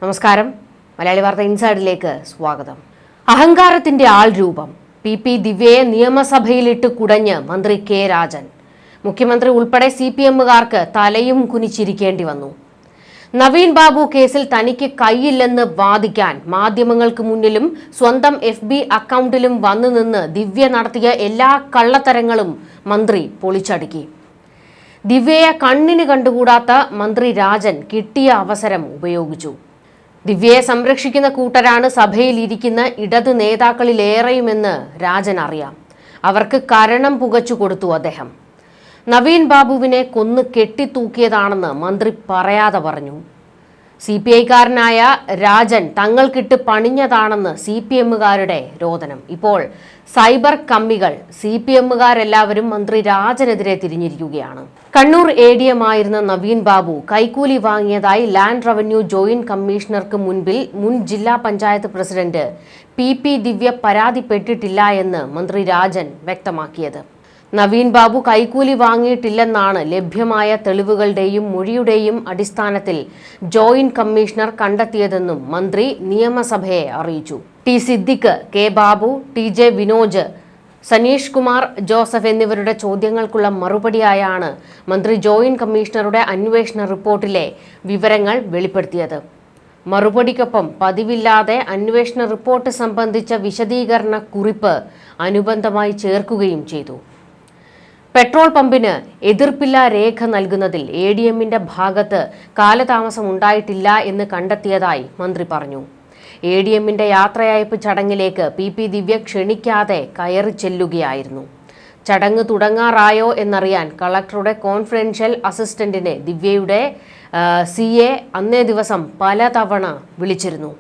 നമസ്കാരം. മലയാളി വാർത്ത ഇൻസൈഡിലേക്ക് സ്വാഗതം. അഹങ്കാരത്തിന്റെ ആൾ രൂപം പി ദിവ്യയെ നിയമസഭയിലിട്ട് കുടഞ്ഞ് മന്ത്രി കെ രാജൻ. മുഖ്യമന്ത്രി ഉൾപ്പെടെ CPMകാർക്ക് തലയും കുനിച്ചിരിക്കേണ്ടി വന്നു. നവീൻ ബാബു കേസിൽ തനിക്ക് കൈയില്ലെന്ന് വാദിക്കാൻ മാധ്യമങ്ങൾക്ക് മുന്നിലും സ്വന്തം FB അക്കൗണ്ടിലും വന്നു നിന്ന് ദിവ്യ നടത്തിയ എല്ലാ കള്ളത്തരങ്ങളും മന്ത്രി പൊളിച്ചടുക്കി. ദിവ്യയെ കണ്ണിന് കണ്ടുകൂടാത്ത മന്ത്രി രാജൻ കിട്ടിയ അവസരം ഉപയോഗിച്ചു. ദിവ്യയെ സംരക്ഷിക്കുന്ന കൂട്ടരാണ് സഭയിൽ ഇരിക്കുന്ന ഇടത് നേതാക്കളിലേറെയുമെന്ന് രാജൻ അറിയാം. അവർക്ക് കരണം പുകച്ചു കൊടുത്തു അദ്ദേഹം. നവീൻ ബാബുവിനെ കൊന്നു കെട്ടിത്തൂക്കിയതാണെന്ന് മന്ത്രി പറയാതെ പറഞ്ഞു. CPIക്കാരനായ രാജൻ തങ്ങൾക്കിട്ട് പണിഞ്ഞതാണെന്ന് CPMകാരുടെ രോദനം. ഇപ്പോൾ സൈബർ കമ്മികൾ CPMകാരെല്ലാവരും മന്ത്രി രാജനെതിരെ തിരിഞ്ഞിരിക്കുകയാണ്. കണ്ണൂർ ADM ആയിരുന്ന നവീൻ ബാബു കൈക്കൂലി വാങ്ങിയതായി ലാൻഡ് റവന്യൂ ജോയിന്റ് കമ്മീഷണർക്ക് മുൻപിൽ മുൻ ജില്ലാ പഞ്ചായത്ത് പ്രസിഡന്റ് PP ദിവ്യ പരാതിപ്പെട്ടിട്ടില്ല എന്ന് മന്ത്രി രാജൻ വ്യക്തമാക്കിയത്. നവീൻ ബാബു കൈക്കൂലി വാങ്ങിയിട്ടില്ലെന്നാണ് ലഭ്യമായ തെളിവുകളുടെയും മൊഴിയുടെയും അടിസ്ഥാനത്തിൽ ജോയിന്റ് കമ്മീഷണർ കണ്ടെത്തിയതെന്നും മന്ത്രി നിയമസഭയെ അറിയിച്ചു. T Siddique, K Babu, TJ Vinoj, Saneesh Kumar Joseph എന്നിവരുടെ ചോദ്യങ്ങൾക്കുള്ള മറുപടിയായാണ് മന്ത്രി ജോയിന്റ് കമ്മീഷണറുടെ അന്വേഷണ റിപ്പോർട്ടിലെ വിവരങ്ങൾ വെളിപ്പെടുത്തിയത്. മറുപടിക്കൊപ്പം പതിവില്ലാതെ അന്വേഷണ റിപ്പോർട്ട് സംബന്ധിച്ച വിശദീകരണ കുറിപ്പ് അനുബന്ധമായി ചേർക്കുകയും ചെയ്തു. പെട്രോൾ പമ്പിന് എതിർപ്പില്ലാ രേഖ നൽകുന്നതിൽ ADMന്റെ ഭാഗത്ത് കാലതാമസം ഉണ്ടായിട്ടില്ല എന്ന് കണ്ടെത്തിയതായി മന്ത്രി പറഞ്ഞു. ADMന്റെ യാത്രയയപ്പ് ചടങ്ങിലേക്ക് PP ദിവ്യ ക്ഷണിക്കാതെ കയറി ചെല്ലുകയായിരുന്നു. ചടങ്ങ് തുടങ്ങാറായോ എന്നറിയാൻ കളക്ടറുടെ കോൺഫിഡൻഷ്യൽ അസിസ്റ്റന്റിനെ ദിവ്യയുടെ CA അന്നേ ദിവസം പലതവണ വിളിച്ചിരുന്നു.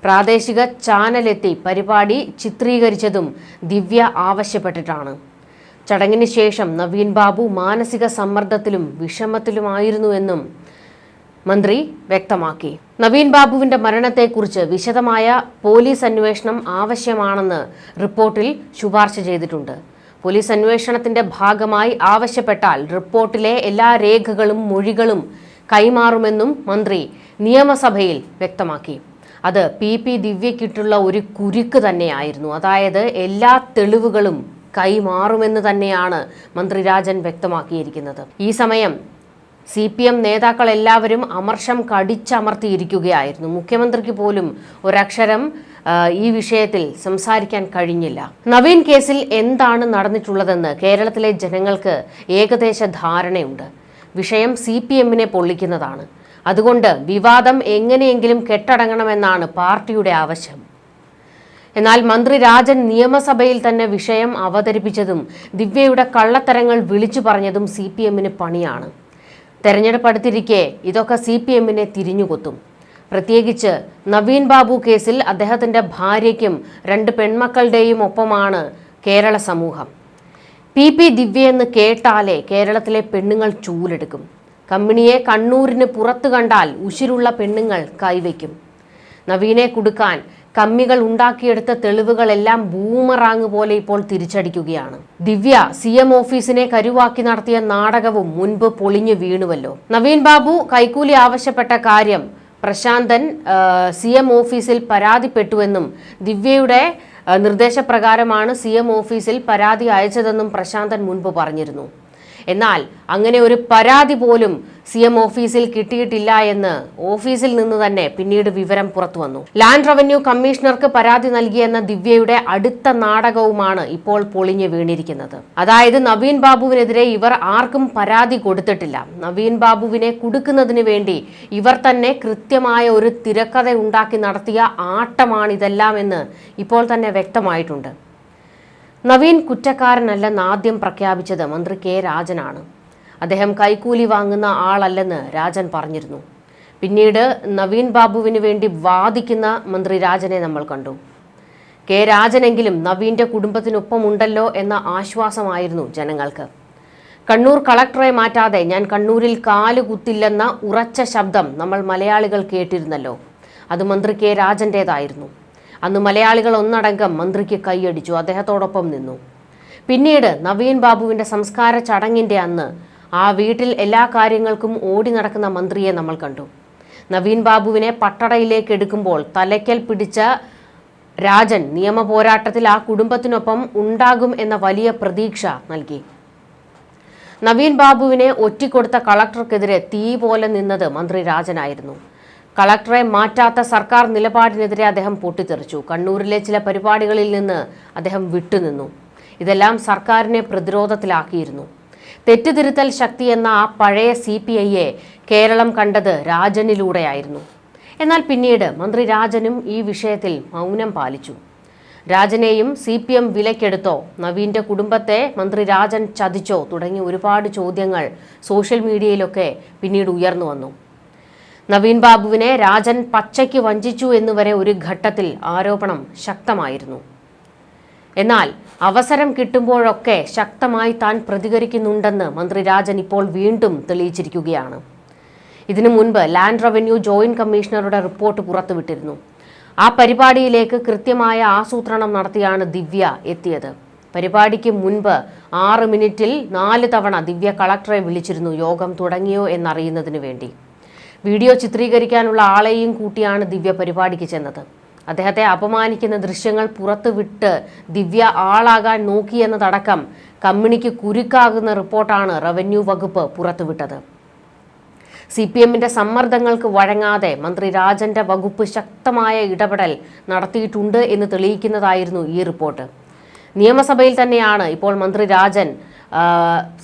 പ്രാദേശിക ചാനലെത്തി പരിപാടി ചിത്രീകരിച്ചതും ദിവ്യ ആവശ്യപ്പെട്ടിട്ടാണ്. ചടങ്ങിന് ശേഷം നവീൻ ബാബു മാനസിക സമ്മർദ്ദത്തിലും വിഷമത്തിലുമായിരുന്നുവെന്നും മന്ത്രി വ്യക്തമാക്കി. നവീൻ ബാബുവിന്റെ മരണത്തെക്കുറിച്ച് വിശദമായ പോലീസ് അന്വേഷണം ആവശ്യമാണെന്ന് റിപ്പോർട്ടിൽ ശുപാർശ ചെയ്തിട്ടുണ്ട്. പോലീസ് അന്വേഷണത്തിന്റെ ഭാഗമായി ആവശ്യപ്പെട്ടാൽ റിപ്പോർട്ടിലെ എല്ലാ രേഖകളും മൊഴികളും കൈമാറുമെന്നും മന്ത്രി നിയമസഭയിൽ വ്യക്തമാക്കി. അത് PP ദിവ്യയ്ക്കിട്ടുള്ള ഒരു കുരുക്ക് തന്നെയായിരുന്നു. അതായത് എല്ലാ തെളിവുകളും കൈമാറുമെന്ന് തന്നെയാണ് മന്ത്രി രാജൻ വ്യക്തമാക്കിയിരിക്കുന്നത്. ഈ സമയം CPM നേതാക്കൾ എല്ലാവരും അമർഷം കടിച്ചമർത്തിയിരിക്കുകയായിരുന്നു. മുഖ്യമന്ത്രിക്ക് പോലും ഒരക്ഷരം ഈ വിഷയത്തിൽ സംസാരിക്കാൻ കഴിഞ്ഞില്ല. നവീൻ കേസിൽ എന്താണ് നടന്നിട്ടുള്ളതെന്ന് കേരളത്തിലെ ജനങ്ങൾക്ക് ഏകദേശ ധാരണയുണ്ട്. വിഷയം CPMനെ പൊള്ളിക്കുന്നതാണ്. അതുകൊണ്ട് വിവാദം എങ്ങനെയെങ്കിലും കെട്ടടങ്ങണമെന്നാണ് പാർട്ടിയുടെ ആവശ്യം. എന്നാൽ മന്ത്രി രാജൻ നിയമസഭയിൽ തന്നെ വിഷയം അവതരിപ്പിച്ചതും ദിവ്യയുടെ കള്ളത്തരങ്ങൾ വിളിച്ചു പറഞ്ഞതും CPMന് പണിയാണ്. തെരഞ്ഞെടുപ്പ് അടുത്തിരിക്കെ ഇതൊക്കെ CPMനെ തിരിഞ്ഞുകൊത്തും. പ്രത്യേകിച്ച് നവീൻ ബാബു കേസിൽ അദ്ദേഹത്തിന്റെ ഭാര്യയ്ക്കും 2 പെൺമക്കളുടെയും ഒപ്പമാണ് കേരള സമൂഹം. PP ദിവ്യയെന്ന് കേട്ടാലേ കേരളത്തിലെ പെണ്ണുങ്ങൾ ചൂലെടുക്കും. കമ്മിണിയെ കണ്ണൂരിന് പുറത്തു കണ്ടാൽ ഉശിരുള്ള പെണ്ണുങ്ങൾ കൈവയ്ക്കും. നവീനെ കുടുക്കാൻ കമ്മികൾ ഉണ്ടാക്കിയെടുത്ത തെളിവുകളെല്ലാം ബൂമറാങ് പോലെ ഇപ്പോൾ തിരിച്ചടിക്കുകയാണ്. ദിവ്യ CM ഓഫീസിനെ കരുവാക്കി നടത്തിയ നാടകവും മുൻപ് പൊളിഞ്ഞു വീണുവല്ലോ. നവീൻ ബാബു കൈക്കൂലി ആവശ്യപ്പെട്ട കാര്യം പ്രശാന്തൻ CM ഓഫീസിൽ പരാതിപ്പെട്ടുവെന്നും ദിവ്യയുടെ നിർദ്ദേശപ്രകാരമാണ് CM ഓഫീസിൽ പരാതി അയച്ചതെന്നും പ്രശാന്തൻ മുൻപ് പറഞ്ഞിരുന്നു. എന്നാൽ അങ്ങനെ ഒരു പരാതി പോലും CM ഓഫീസിൽ കിട്ടിയിട്ടില്ല എന്ന് ഓഫീസിൽ നിന്ന് തന്നെ പിന്നീട് വിവരം പുറത്തു വന്നു. ലാൻഡ് റവന്യൂ കമ്മീഷണർക്ക് പരാതി നൽകിയെന്ന ദിവ്യയുടെ അടുത്ത നാടകവുമാണ് ഇപ്പോൾ പൊളിഞ്ഞു വീണിരിക്കുന്നത്. അതായത് നവീൻ ബാബുവിനെതിരെ ഇവർ ആർക്കും പരാതി കൊടുത്തിട്ടില്ല. നവീൻ ബാബുവിനെ കുടുക്കുന്നതിന് വേണ്ടി ഇവർ തന്നെ കൃത്യമായ ഒരു തിരക്കഥ ഉണ്ടാക്കി നടത്തിയ ആട്ടമാണിതെല്ലാം എന്ന് ഇപ്പോൾ തന്നെ വ്യക്തമായിട്ടുണ്ട്. നവീൻ കുറ്റക്കാരനല്ലെന്ന് ആദ്യം പ്രഖ്യാപിച്ചത് മന്ത്രി കെ രാജനാണ്. അദ്ദേഹം കൈക്കൂലി വാങ്ങുന്ന ആളല്ലെന്ന് രാജൻ പറഞ്ഞിരുന്നു. പിന്നീട് നവീൻ ബാബുവിന് വേണ്ടി വാദിക്കുന്ന മന്ത്രി രാജനെ നമ്മൾ കണ്ടു. കെ രാജനെങ്കിലും നവീന്റെ കുടുംബത്തിനൊപ്പമുണ്ടല്ലോ എന്ന ആശ്വാസമായിരുന്നു ജനങ്ങൾക്ക്. കണ്ണൂർ കളക്ടറെ മാറ്റാതെ ഞാൻ കണ്ണൂരിൽ കാലുകുത്തില്ലെന്ന ഉറച്ച ശബ്ദം നമ്മൾ മലയാളികൾ കേട്ടിരുന്നല്ലോ. അത് മന്ത്രി കെ രാജന്റേതായിരുന്നു. അന്ന് മലയാളികൾ ഒന്നടങ്കം മന്ത്രിക്ക് കൈയടിച്ചു, അദ്ദേഹത്തോടൊപ്പം നിന്നു. പിന്നീട് നവീൻ ബാബുവിന്റെ സംസ്കാര ചടങ്ങിന്റെ അന്ന് ആ വീട്ടിൽ എല്ലാ കാര്യങ്ങൾക്കും ഓടി നടക്കുന്ന മന്ത്രിയെ നമ്മൾ കണ്ടു. നവീൻ ബാബുവിനെ പട്ടടയിലേക്ക് എടുക്കുമ്പോൾ തലയ്ക്കൽ പിടിച്ച രാജൻ നിയമ പോരാട്ടത്തിൽ ആ കുടുംബത്തിനൊപ്പം ഉണ്ടാകും എന്ന വലിയ പ്രതീക്ഷ നൽകി. നവീൻ ബാബുവിനെ ഒറ്റിക്കൊടുത്ത കളക്ടർക്കെതിരെ തീ പോലെ നിന്നത് മന്ത്രി രാജനായിരുന്നു. കളക്ടറെ മാറ്റാത്ത സർക്കാർ നിലപാടിനെതിരെ അദ്ദേഹം പൊട്ടിത്തെറിച്ചു. കണ്ണൂരിലെ ചില പരിപാടികളിൽ നിന്ന് അദ്ദേഹം വിട്ടുനിന്നു. ഇതെല്ലാം സർക്കാരിനെ പ്രതിരോധത്തിലാക്കിയിരുന്നു. തെറ്റുതിരുത്തൽ ശക്തി എന്ന ആ പഴയ CPIയെ കേരളം കണ്ടത് രാജനിലൂടെയായിരുന്നു. എന്നാൽ പിന്നീട് മന്ത്രി രാജനും ഈ വിഷയത്തിൽ മൗനം പാലിച്ചു. രാജനെയും CPM വിലക്കെടുത്തോ, നവീന്റെ കുടുംബത്തെ മന്ത്രി രാജൻ ചതിച്ചോ തുടങ്ങി ഒരുപാട് ചോദ്യങ്ങൾ സോഷ്യൽ മീഡിയയിലൊക്കെ പിന്നീട് ഉയർന്നു വന്നു. നവീൻ ബാബുവിനെ രാജൻ പച്ചയ്ക്ക് വഞ്ചിച്ചു എന്നുവരെ ഒരു ഘട്ടത്തിൽ ആരോപണം ശക്തമായിരുന്നു. എന്നാൽ അവസരം കിട്ടുമ്പോഴൊക്കെ ശക്തമായി താൻ പ്രതികരിക്കുന്നുണ്ടെന്ന് മന്ത്രി രാജൻ ഇപ്പോൾ വീണ്ടും തെളിയിച്ചിരിക്കുകയാണ്. ഇതിനു മുൻപ് ലാൻഡ് റവന്യൂ ജോയിന്റ് കമ്മീഷണറുടെ റിപ്പോർട്ട് പുറത്തുവിട്ടിരുന്നു. ആ പരിപാടിയിലേക്ക് കൃത്യമായ ആസൂത്രണം നടത്തിയാണ് ദിവ്യ എത്തിയത്. പരിപാടിക്ക് മുൻപ് 6 മിനിറ്റിൽ 4 തവണ ദിവ്യ കളക്ടറെ വിളിച്ചിരുന്നു യോഗം തുടങ്ങിയോ എന്നറിയുന്നതിന് വേണ്ടി. വീഡിയോ ചിത്രീകരിക്കാനുള്ള ആളെയും കൂട്ടിയാണ് ദിവ്യ പരിപാടിക്ക് ചെന്നത്. അദ്ദേഹത്തെ അപമാനിക്കുന്ന ദൃശ്യങ്ങൾ പുറത്തുവിട്ട് ദിവ്യ ആളാകാൻ നോക്കിയെന്നതടക്കം കമ്പനിക്ക് കുരുക്കാകുന്ന റിപ്പോർട്ടാണ് റവന്യൂ വകുപ്പ് പുറത്തുവിട്ടത്. CPMന്റെ സമ്മർദ്ദങ്ങൾക്ക് വഴങ്ങാതെ മന്ത്രി രാജന്റെ വകുപ്പ് ശക്തമായ ഇടപെടൽ നടത്തിയിട്ടുണ്ട് എന്ന് തെളിയിക്കുന്നതായിരുന്നു ഈ റിപ്പോർട്ട്. നിയമസഭയിൽ തന്നെയാണ് ഇപ്പോൾ മന്ത്രി രാജൻ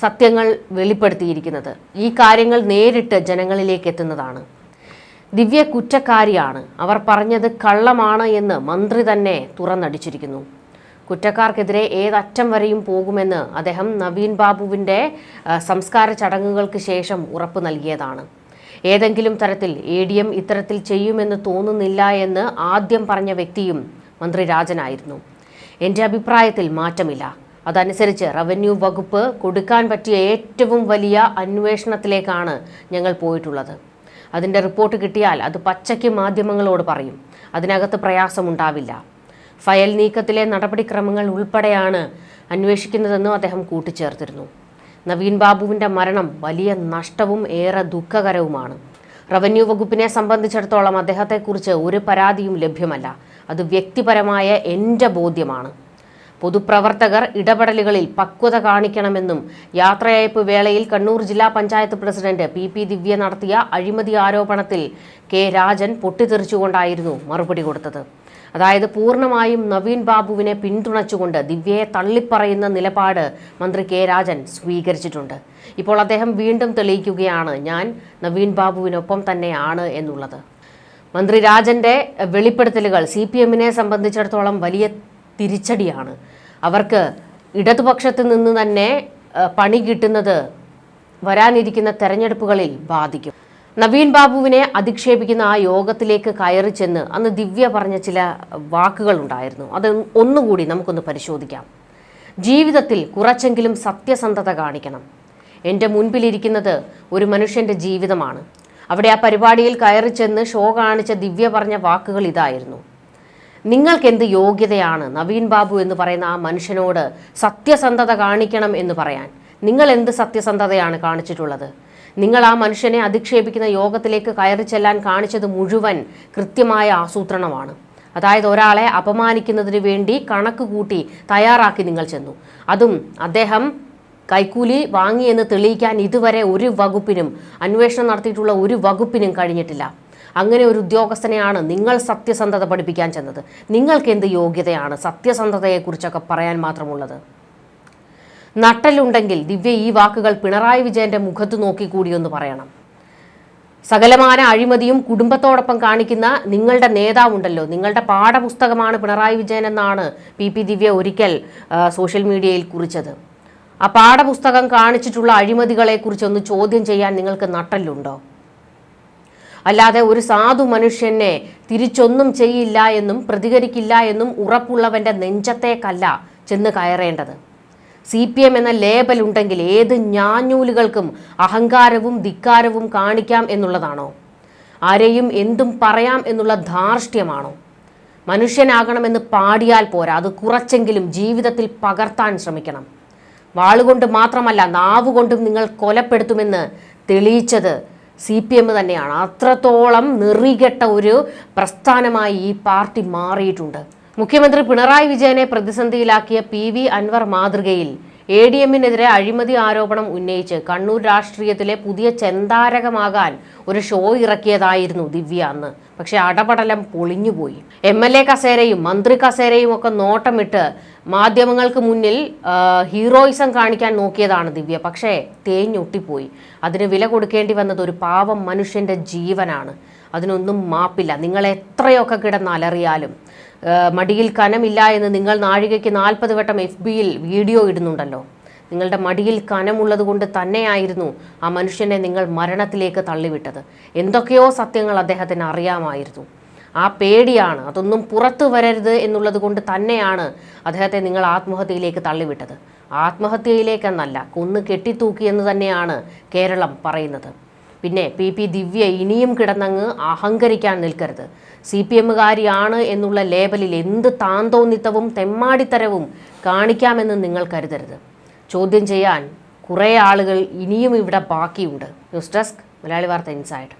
സത്യങ്ങൾ വെളിപ്പെടുത്തിയിരിക്കുന്നത്. ഈ കാര്യങ്ങൾ നേരിട്ട് ജനങ്ങളിലേക്ക് എത്തുന്നതാണ്. ദിവ്യ കുറ്റക്കാരിയാണ്, അവർ പറഞ്ഞത് കള്ളമാണ് എന്ന് മന്ത്രി തന്നെ തുറന്നടിച്ചിരിക്കുന്നു. കുറ്റക്കാർക്കെതിരെ ഏതറ്റം വരെയും പോകുമെന്ന് അദ്ദേഹം നവീൻ ബാബുവിൻ്റെ സംസ്കാര ചടങ്ങുകൾക്ക് ശേഷം ഉറപ്പ് നൽകിയതാണ്. ഏതെങ്കിലും തരത്തിൽ ADM ഇത്തരത്തിൽ ചെയ്യുമെന്ന് തോന്നുന്നില്ല എന്ന് ആദ്യം പറഞ്ഞ വ്യക്തിയും മന്ത്രി രാജനായിരുന്നു. എൻ്റെ അഭിപ്രായത്തിൽ മാറ്റമില്ല. അതനുസരിച്ച് റവന്യൂ വകുപ്പ് കൊടുക്കാൻ പറ്റിയ ഏറ്റവും വലിയ അന്വേഷണത്തിലേക്കാണ് ഞങ്ങൾ പോയിട്ടുള്ളത്. അതിൻ്റെ റിപ്പോർട്ട് കിട്ടിയാൽ അത് പച്ചയ്ക്ക് മാധ്യമങ്ങളോട് പറയും. അതിനകത്ത് പ്രയാസമുണ്ടാവില്ല. ഫയൽ നീക്കത്തിലെ നടപടിക്രമങ്ങൾ ഉൾപ്പെടെയാണ് അന്വേഷിക്കുന്നതെന്നും അദ്ദേഹം കൂട്ടിച്ചേർത്തിരുന്നു. നവീൻ ബാബുവിൻ്റെ മരണം വലിയ നഷ്ടവും ഏറെ ദുഃഖകരവുമാണ്. റവന്യൂ വകുപ്പിനെ സംബന്ധിച്ചിടത്തോളം അദ്ദേഹത്തെക്കുറിച്ച് ഒരു പരാതിയും ലഭ്യമല്ല. അത് വ്യക്തിപരമായ എൻ്റെ ബോധ്യമാണ്. പൊതുപ്രവർത്തകർ ഇടപെടലുകളിൽ പക്വത കാണിക്കണമെന്നും യാത്രയയപ്പ് വേളയിൽ കണ്ണൂർ ജില്ലാ പഞ്ചായത്ത് പ്രസിഡന്റ് PP ദിവ്യ നടത്തിയ അഴിമതി ആരോപണത്തിൽ K രാജൻ പൊട്ടിത്തെറിച്ചുകൊണ്ടായിരുന്നു മറുപടി കൊടുത്തത്. അതായത് പൂർണ്ണമായും നവീൻ ബാബുവിനെ പിന്തുണച്ചുകൊണ്ട് ദിവ്യയെ തള്ളിപ്പറയുന്ന നിലപാട് മന്ത്രി K രാജൻ സ്വീകരിച്ചിട്ടുണ്ട്. ഇപ്പോൾ അദ്ദേഹം വീണ്ടും തെളിയിക്കുകയാണ് ഞാൻ നവീൻ ബാബുവിനൊപ്പം തന്നെയാണ് എന്നുള്ളത്. മന്ത്രി രാജന്റെ വെളിപ്പെടുത്തലുകൾ CPMനെ സംബന്ധിച്ചിടത്തോളം വലിയ തിരിച്ചടിയാണ്. അവർക്ക് ഇടതുപക്ഷത്ത് നിന്ന് തന്നെ പണി കിട്ടുന്നത് വരാനിരിക്കുന്ന തെരഞ്ഞെടുപ്പുകളിൽ ബാധിക്കും. നവീൻ ബാബുവിനെ അധിക്ഷേപിക്കുന്ന ആ യോഗത്തിലേക്ക് കയറി ചെന്ന് അന്ന് ദിവ്യ പറഞ്ഞ ചില വാക്കുകളുണ്ടായിരുന്നു. അത് ഒന്നുകൂടി നമുക്കൊന്ന് പരിശോധിക്കാം. ജീവിതത്തിൽ കുറച്ചെങ്കിലും സത്യസന്ധത കാണിക്കണം. എൻ്റെ മുൻപിലിരിക്കുന്നത് ഒരു മനുഷ്യൻ്റെ ജീവിതമാണ്. അവിടെ ആ പരിപാടിയിൽ കയറി ചെന്ന് ഷോ കാണിച്ച ദിവ്യ പറഞ്ഞ വാക്കുകൾ ഇതായിരുന്നു: നിങ്ങൾക്കെന്ത് യോഗ്യതയാണ് നവീൻ ബാബു എന്ന് പറയുന്ന ആ മനുഷ്യനോട് സത്യസന്ധത കാണിക്കണം എന്ന് പറയാൻ? നിങ്ങൾ എന്ത് സത്യസന്ധതയാണ് കാണിച്ചിട്ടുള്ളത്? നിങ്ങൾ ആ മനുഷ്യനെ അധിക്ഷേപിക്കുന്ന യോഗത്തിലേക്ക് കയറി ചെല്ലാൻ കാണിച്ചത് മുഴുവൻ കൃത്യമായ ആസൂത്രണമാണ്. അതായത് ഒരാളെ അപമാനിക്കുന്നതിന് വേണ്ടി കണക്ക് കൂട്ടി തയ്യാറാക്കി നിങ്ങൾ ചെന്നു. അതും അദ്ദേഹം കൈക്കൂലി വാങ്ങിയെന്ന് തെളിയിക്കാൻ ഇതുവരെ ഒരു വകുപ്പിനും, അന്വേഷണം നടത്തിയിട്ടുള്ള ഒരു വകുപ്പിനും കഴിഞ്ഞിട്ടില്ല. അങ്ങനെ ഒരു ഉദ്യോഗസ്ഥനെയാണ് നിങ്ങൾ സത്യസന്ധത പഠിപ്പിക്കാൻ ചെന്നത്. നിങ്ങൾക്ക് എന്ത് യോഗ്യതയാണ് സത്യസന്ധതയെക്കുറിച്ചൊക്കെ പറയാൻ മാത്രമുള്ളത്? നട്ടലുണ്ടെങ്കിൽ ദിവ്യ ഈ വാക്കുകൾ പിണറായി വിജയന്റെ മുഖത്ത് നോക്കി കൂടിയൊന്ന് പറയണം. സകലമാന അഴിമതിയും കുടുംബത്തോടൊപ്പം കാണിക്കുന്ന നിങ്ങളുടെ നേതാവുണ്ടല്ലോ, നിങ്ങളുടെ പാഠപുസ്തകമാണ് പിണറായി വിജയൻ എന്നാണ് PP ദിവ്യ ഒരിക്കൽ സോഷ്യൽ മീഡിയയിൽ കുറിച്ചത്. ആ പാഠപുസ്തകം കാണിച്ചിട്ടുള്ള അഴിമതികളെക്കുറിച്ചൊന്ന് ചോദ്യം ചെയ്യാൻ നിങ്ങൾക്ക് നട്ടലുണ്ടോ? അല്ലാതെ ഒരു സാധു മനുഷ്യനെ തിരിച്ചൊന്നും ചെയ്യില്ല എന്നും പ്രതികരിക്കില്ല എന്നും ഉറപ്പുള്ളവൻ്റെ നെഞ്ചത്തേക്കല്ല ചെന്ന് കയറേണ്ടത്. CPM എന്ന ലേബൽ ഉണ്ടെങ്കിൽ ഏത് ഞാഞ്ഞൂലുകൾക്കും അഹങ്കാരവും ധിക്കാരവും കാണിക്കാം എന്നുള്ളതാണോ? ആരെയും എന്തും പറയാം എന്നുള്ള ധാർഷ്ട്യമാണോ? മനുഷ്യനാകണമെന്ന് പാടിയാൽ പോരാ, അത് കുറച്ചെങ്കിലും ജീവിതത്തിൽ പകർത്താൻ ശ്രമിക്കണം. വാളുകൊണ്ട് മാത്രമല്ല നാവുകൊണ്ടും നിങ്ങൾ കൊലപ്പെടുത്തുമെന്ന് തെളിയിച്ചത് CPM തന്നെയാണ്. അത്രത്തോളം നെറികെട്ട ഒരു പ്രസ്ഥാനമായി ഈ പാർട്ടി മാറിയിട്ടുണ്ട്. മുഖ്യമന്ത്രി പിണറായി വിജയനെ പ്രതിസന്ധിയിലാക്കിയ PV അൻവർ മാതൃകയിൽ ADMനെതിരെ അഴിമതി ആരോപണം ഉന്നയിച്ച് കണ്ണൂർ രാഷ്ട്രീയത്തിലെ പുതിയ ചെന്താരകമാകാൻ ഒരു ഷോ ഇറക്കിയതായിരുന്നു ദിവ്യ അന്ന്. പക്ഷെ അടപടലം പൊളിഞ്ഞുപോയി. MLA കസേരയും മന്ത്രി കസേരയും ഒക്കെ നോട്ടമിട്ട് മാധ്യമങ്ങൾക്ക് മുന്നിൽ ഹീറോയിസം കാണിക്കാൻ നോക്കിയതാണ് ദിവ്യ. പക്ഷേ തേഞ്ഞൊട്ടിപ്പോയി. അതിന് വില കൊടുക്കേണ്ടി വന്നത് ഒരു പാവം മനുഷ്യന്റെ ജീവനാണ്. അതിനൊന്നും മാപ്പില്ല. നിങ്ങൾ എത്രയൊക്കെ കിടന്നലറിയാലും മടിയിൽ കനമില്ല എന്ന് നിങ്ങൾ നാഴികയ്ക്ക് 40 വട്ടം FBയിൽ വീഡിയോ ഇടുന്നുണ്ടല്ലോ. നിങ്ങളുടെ മടിയിൽ കനമുള്ളത് കൊണ്ട് തന്നെയായിരുന്നു ആ മനുഷ്യനെ നിങ്ങൾ മരണത്തിലേക്ക് തള്ളിവിട്ടത്. എന്തൊക്കെയോ സത്യങ്ങൾ അദ്ദേഹത്തിന് അറിയാമായിരുന്നു. ആ പേടിയാണ്, അതൊന്നും പുറത്തു വരരുത് എന്നുള്ളത് കൊണ്ട് തന്നെയാണ് അദ്ദേഹത്തെ നിങ്ങൾ ആത്മഹത്യയിലേക്ക് തള്ളിവിട്ടത്. ആത്മഹത്യയിലേക്കെന്നല്ല, കൊന്നു കെട്ടിത്തൂക്കിയെന്ന് തന്നെയാണ് കേരളം പറയുന്നത്. പിന്നെ PP ദിവ്യ ഇനിയും കിടന്നങ്ങ് അഹങ്കരിക്കാൻ നിൽക്കരുത്. CPMകാരിയാണ് എന്നുള്ള ലേബലിൽ എന്ത് താന്തോന്നിത്തവും തെമ്മാടിത്തരവും കാണിക്കാമെന്ന് നിങ്ങൾ കരുതരുത്. ചോദ്യം ചെയ്യാൻ കുറേ ആളുകൾ ഇനിയും ഇവിടെ ബാക്കിയുണ്ട്. ന്യൂസ് ഡെസ്ക് മലയാളി വാർത്ത ഇൻസൈഡ്.